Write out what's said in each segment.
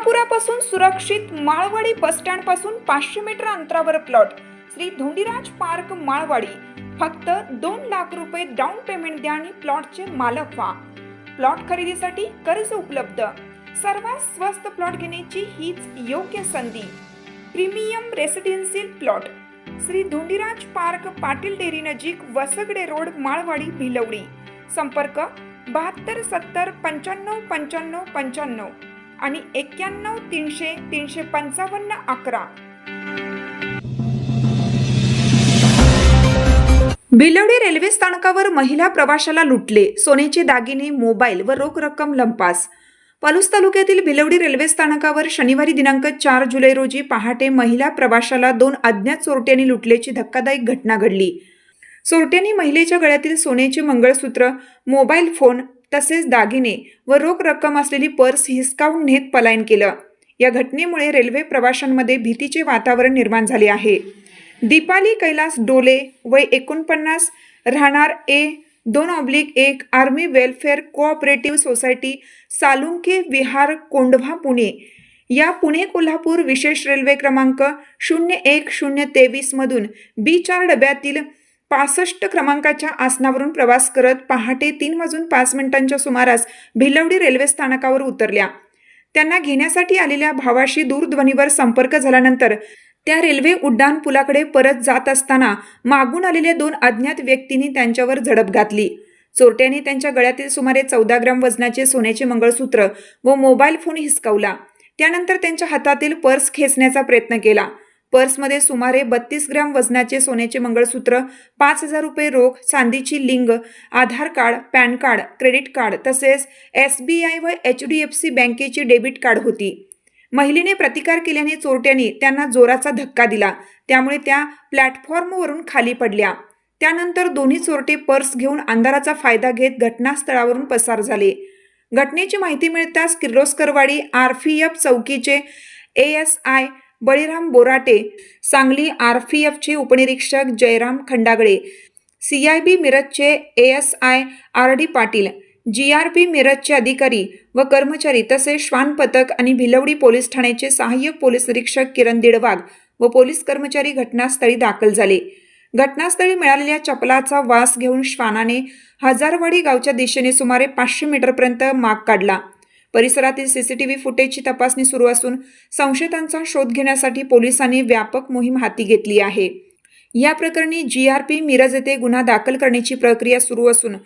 कोल्हापुरापासून सुरक्षित Malwadi bus stand पासून 500 metre अंतरावर प्लॉट श्री धोंडीराज पार्क माळवाडी। फक्त 2 लाख रुपये डाऊन पेमेंट द्या आणि प्लॉटचे मालक व्हा। प्लॉट खरेदीसाठी कर्ज उपलब्ध। सर्वात स्वस्त प्लॉट घेण्याची हीच योग्य संधी। Premium residential plot Shri Dhondiraj park, Patil dairy नजीक, वसगडे रोड, माळवाडी, भिलवडी। संपर्क 72 70 95 95 95 आणि 91 300 355 11। भिलवडी रेल्वे स्थानकावर महिला प्रवाशाला लुटले। सोन्याचे दागिने, मोबाईल व रोख रक्कम लंपास। पलूस तालुक्यातील भिलवडी रेल्वे स्थानकावर शनिवारी दिनांक 4 जुलै रोजी पहाटे महिला प्रवाशाला 2 अज्ञात चोरट्यांनी लुटल्याची धक्कादायक घटना घडली। चोरट्यांनी महिलेच्या गळ्यातील सोन्याचे मंगळसूत्र, मोबाईल फोन तसेच दागिने व रोख रक्कम असलेली पर्स हिसकावून नेत पलायन केलं। या घटनेमुळे रेल्वे प्रवाशांमध्ये भीतीचे वातावरण निर्माण झाले आहे। दीपाली कैलास डोले, वय 49, राहणार A2/1, army welfare cooperative society, Salunke Vihar, Kondhwa, Pune या पुणे कोल्हापूर विशेष रेल्वे क्रमांक 01023 मधून B4 डब्यातील 65 क्रमांकाच्या आसनावरून प्रवास करत पहाटे 3:05 सुमारास भिलवडी रेल्वे स्थानकावर उतरल्या। त्यांना घेण्यासाठी आलेल्या भावाशी दूरध्वनीवर संपर्क झाल्यानंतर त्या रेल्वे उड्डाण पुलाकडे परत जात असताना मागून आलेल्या 2 अज्ञात व्यक्तींनी त्यांच्यावर झडप घातली। चोरट्यांनी त्यांच्या गळ्यातील सुमारे 14 ग्रॅम वजनाचे सोन्याचे मंगळसूत्र व मोबाईल फोन हिसकावला। त्यानंतर त्यांच्या हातातील पर्स खेचण्याचा प्रयत्न केला। पर्समध्ये सुमारे 32 ग्रॅम वजनाचे सोन्याचे मंगळसूत्र, 5000 रुपये रोख, चांदीची लिंग, Aadhaar card, PAN card, credit card तसेच SBI व HDFC बँकेची डेबिट कार्ड होती। महिलेने प्रतिकार केल्याने चोरट्यांनी त्यांना जोराचा धक्का दिला, त्यामुळे त्या प्लॅटफॉर्मवरून खाली पडल्या। त्यानंतर दोन्ही चोरटे पर्स घेऊन अंधाराचा फायदा घेत घटनास्थळावरून पसार झाले। घटनेची माहिती मिळताच किर्लोस्करवाडी RPF चौकीचे ASI बळीराम बोराटे, सांगली RPFचे उपनिरीक्षक Jairam Khandagale, CIB मिरजचे ASI RD Patil, GRP मिरजचे अधिकारी व कर्मचारी तसेच श्वान पथक आणि भिलवडी पोलीस ठाण्याचे सहाय्यक पोलीस निरीक्षक किरण दिडवाग व पोलीस कर्मचारी घटनास्थळी दाखल झाले। घटनास्थळी मिळालेल्या चपलाचा वास घेऊन श्वानाने हजारवाडी गावच्या दिशेने सुमारे 500 मीटरपर्यंत माग काढला। परिसरातील CCTV फुटेजची तपासणी सुरू असून संशयितांचा शोध घेण्यासाठी पोलिसांनी व्यापक मोहीम हाती घेतली आहे। या प्रकरणी GRP मिरज येथे गुन्हा दाखल करण्याची प्रक्रिया सुरू असून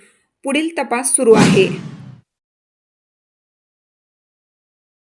पुढील तपास सुरू आहे।